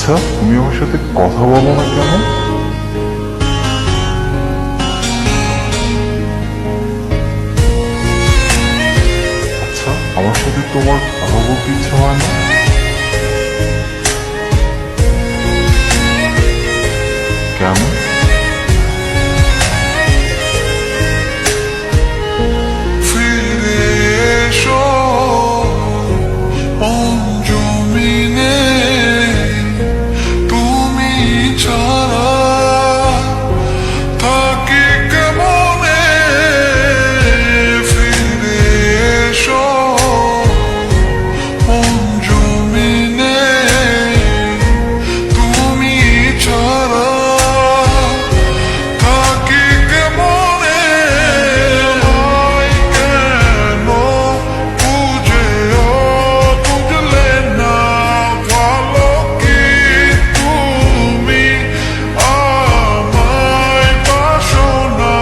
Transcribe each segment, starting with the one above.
আচ্ছা, তুমি আমার সাথে কথা বলো না কেন? আচ্ছা, আমার সাথে তোমার কথা বলতে ইচ্ছা হয় না? কেন? ফিরে এসো অঞ্জমিনে, তুমি ছাড়া থাকি কেমনে। ফিরে এসো অঞ্জমিনে, তুমি ছাড়া থাকি কেমনে। কেন বুঝেও বুঝলে না, ভালো কি তুমি আমায় বাসো না।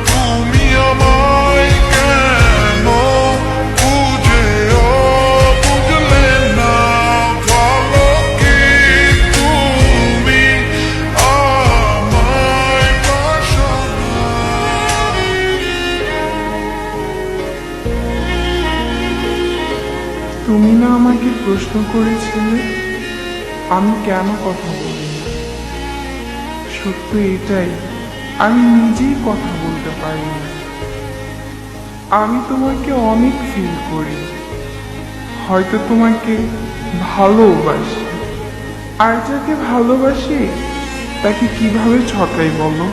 তুমি আমায় কেন বুঝেও বুঝলে না, ভালো কি তুমি আমায় বাসো না। তুমি না আমাকে প্রশ্ন করেছিলে আমি কেন কথা বলি না? সত্য এটাই, আমি নিজেই কথা বলতে পারি না। আমি তোমাকে অনেক ফিল করি, হয়তো তোমাকে ভালোবাসি। আর যাকে ভালোবাসি তাকে কিভাবে ঠকাই বলো?